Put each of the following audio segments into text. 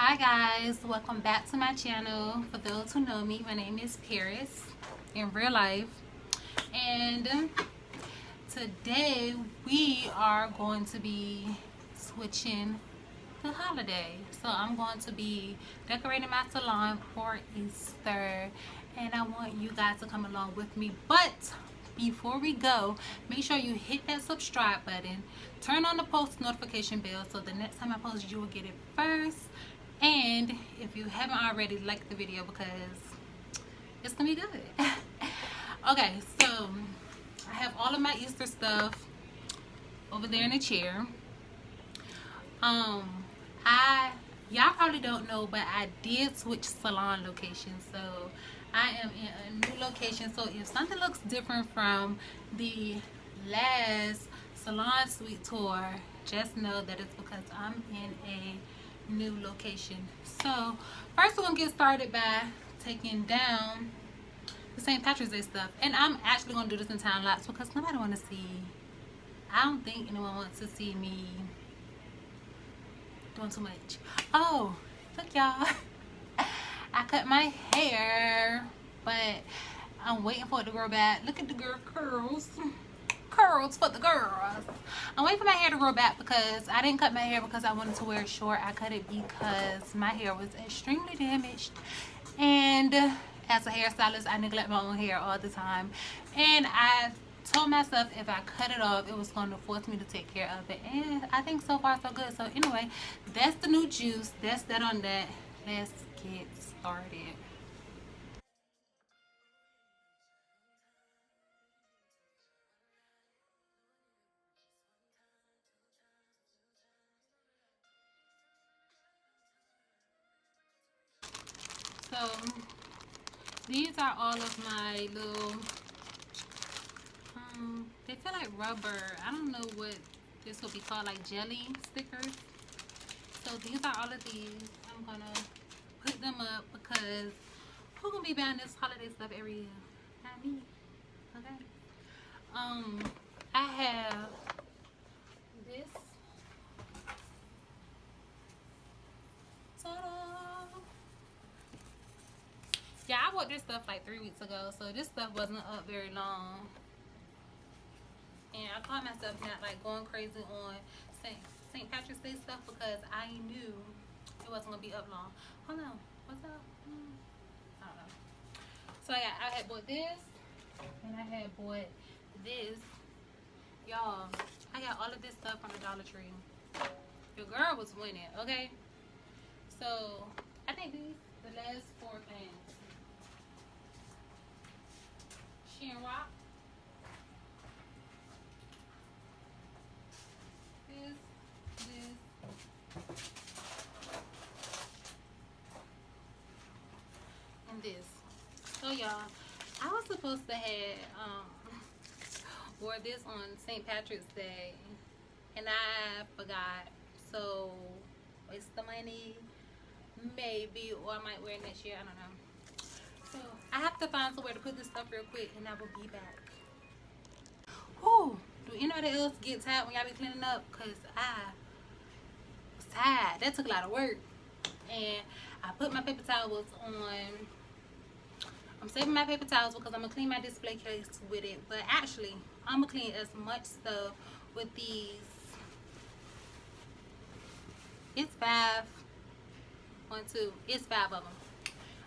Hi guys, welcome back to my channel. For those who know me, my name is Paris in real life, and today we are going to be switching the holiday. So I'm going to be decorating my salon for Easter, and I want you guys to come along with me. But before we go, make sure you hit that subscribe button, turn on the post notification bell so the next time I post you will get it first. And if you haven't already, like the video because it's gonna be good. Okay, so I have all of my Easter stuff over there in the chair. I y'all probably don't know, but I did switch salon locations, so I am in a new location. So if something looks different from the last salon suite tour, just know that it's because I'm in a new location. So first we're gonna get started by taking down the St. Patrick's Day stuff, and I'm actually gonna do this in time lapse because nobody want to see. I don't think anyone wants to see me doing too much. Oh, look y'all. I cut my hair, but I'm waiting for it to grow back. Look at the girl curls. Curls for the girls. I'm waiting for my hair to grow back because I didn't cut my hair because I wanted to wear it short. I cut it because my hair was extremely damaged. And as a hairstylist, I neglect my own hair all the time. And I told myself if I cut it off, it was going to force me to take care of it, and I think so far so good. So anyway, that's the new juice. That's that on that. Let's get started. So these are all of my little they feel like rubber. I don't know what this will be called, like jelly stickers. So these are all of these. I'm gonna put them up because who gonna be buying this holiday stuff every year? Not me. Okay. I have this. Ta-da! Yeah, I bought this stuff like 3 weeks ago, so this stuff wasn't up very long. And I caught myself not like going crazy on St. Patrick's Day stuff because I knew it wasn't gonna be up long. Hold on, what's up? I don't know. So I had bought this, and I had bought this. Y'all, I got all of this stuff from the Dollar Tree. Your girl was winning, okay? So I think these the last 4 things. Rock. This, and this. So y'all, I was supposed to have wore this on St. Patrick's Day, and I forgot. So waste the money, maybe, or I might wear it next year. I don't know. So I have to find somewhere to put this stuff real quick, and I will be back. Whew, do anybody else get tired when y'all be cleaning up? Cause I was tired. That took a lot of work, and I put my paper towels on. I'm saving my paper towels because I'm gonna clean my display case with it. But actually, I'm gonna clean as much stuff with these. It's 5. 1, 2. It's 5 of them.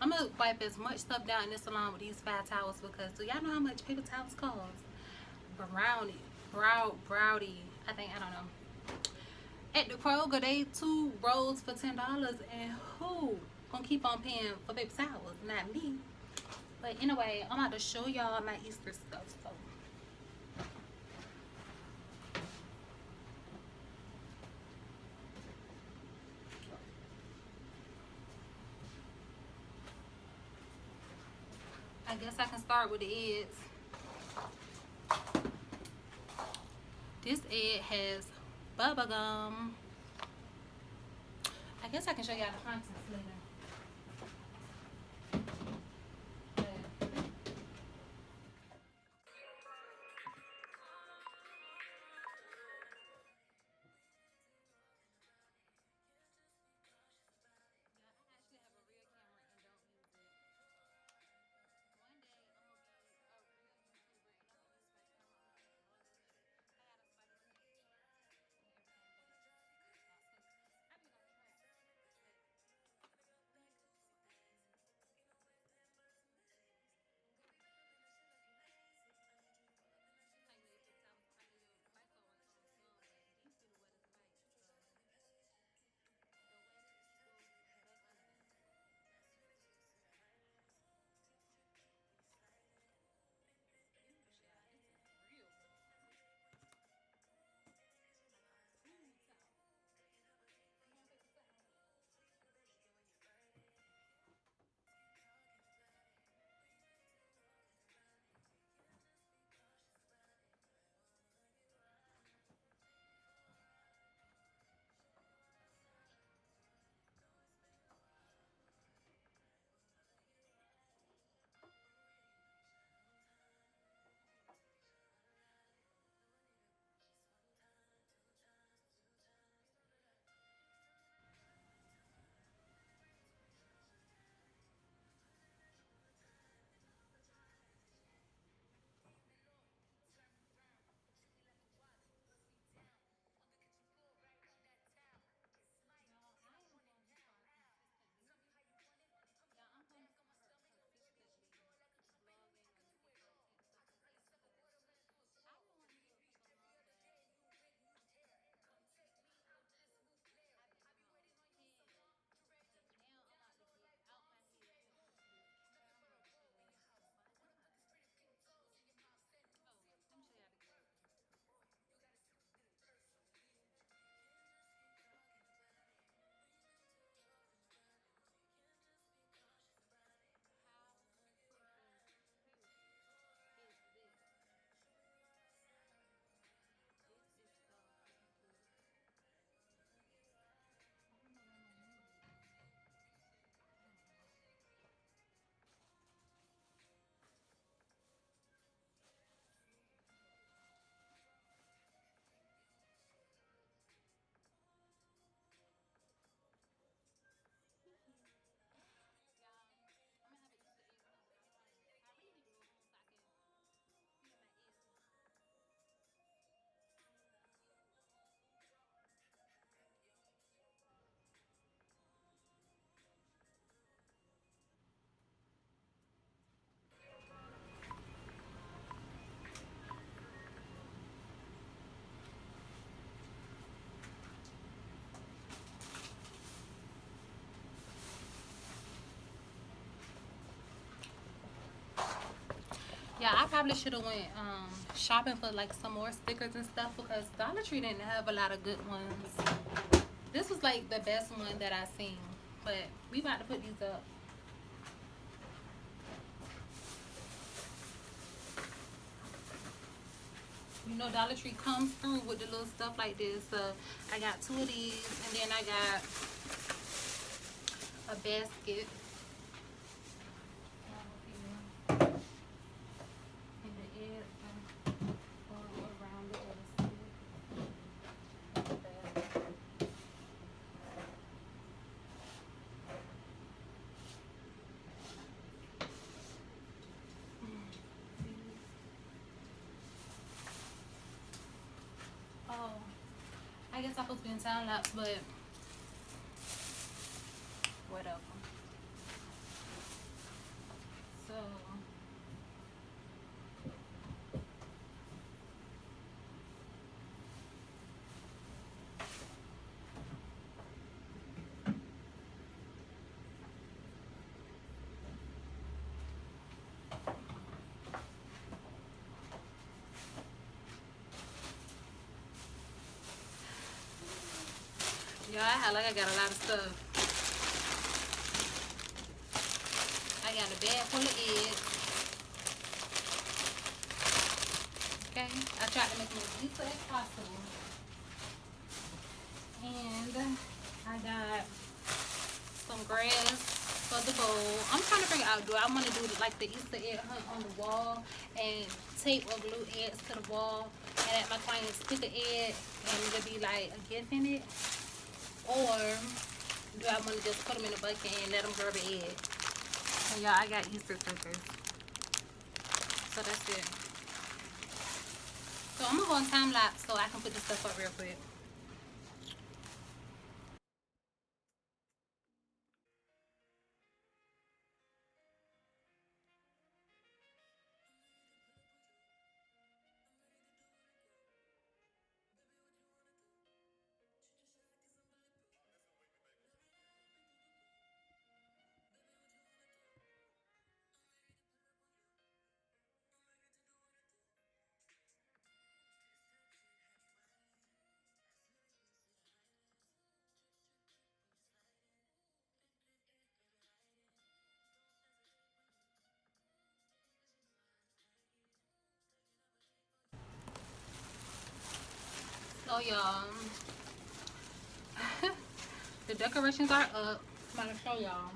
I'm gonna wipe as much stuff down in this salon with these 5 towels because do y'all know how much paper towels cost? Browdy. I think, I don't know. At the Kroger, they 2 rolls for $10, and who gonna keep on paying for paper towels? Not me. But anyway, I'm about to show y'all my Easter stuff. So I guess I can start with the eggs. This egg has bubble gum. I guess I can show y'all the contents later. Yeah, I probably should have went shopping for like some more stickers and stuff because Dollar Tree didn't have a lot of good ones. This was like the best one that I seen. But we about to put these up. You know, Dollar Tree comes through with the little stuff like this. So I got 2 of these, and then I got a basket. And the eggs all around it with a stick. Oh, I guess I'm supposed to be in time lapse, but whatever. So yeah, I got a lot of stuff. I got a bag full of eggs. Okay, I tried to make them as easy as possible. And I got some grass for the bowl. I'm trying to figure out, do I want to do like the Easter egg hunt on the wall and tape or glue eggs to the wall and let my clients pick an egg and it'll be like a gift in it? Or do I want to just put them in a bucket and let them grow the egg? So y'all, I got Easter stickers. So that's it. So I'm going to go on time lapse so I can put this stuff up real quick. So y'all, the decorations are up. I'm going to show y'all.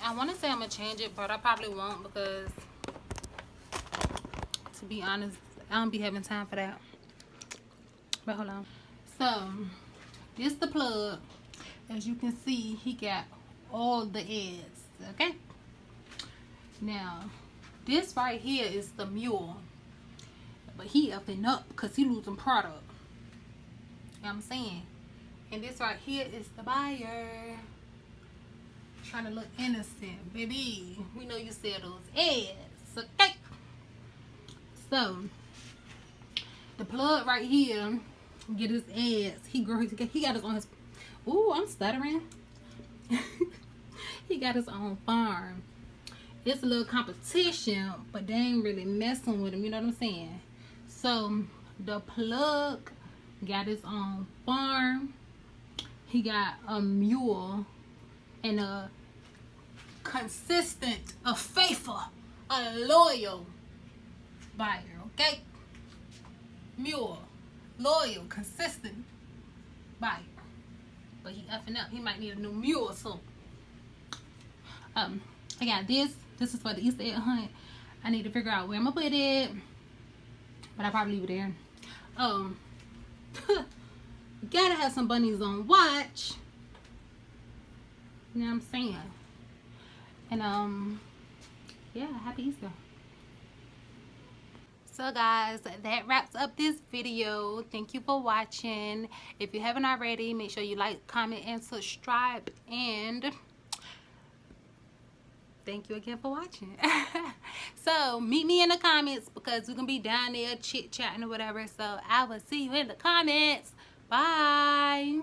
I want to say I'm going to change it, but I probably won't because, to be honest, I don't be having time for that. But hold on. So, this the plug. As you can see, he got all the eggs. Okay? Now, this right here is the mule. But he upping up because he losing product. You know what I'm saying? And this right here is the buyer. Trying to look innocent. Baby, we know you sell those eggs. Okay? So, the plug right here, get his eggs. He got his on his... Ooh, I'm stuttering. He got his own farm. It's a little competition, but they ain't really messing with him. You know what I'm saying? So, the plug got his own farm. He got a mule and a consistent, a faithful, a loyal buyer. Okay? Mule, loyal, consistent buyer. But he effing up. He might need a new mule soon. I got this. This is for the Easter egg hunt. I need to figure out where I'm gonna put it, but I'll probably leave it there. Gotta have some bunnies on watch. You know what I'm saying? And yeah, happy Easter. So guys, that wraps up this video. Thank you for watching. If you haven't already, make sure you like, comment, and subscribe. And thank you again for watching. So meet me in the comments because we're gonna be down there chit-chatting or whatever. So I will see you in the comments. Bye.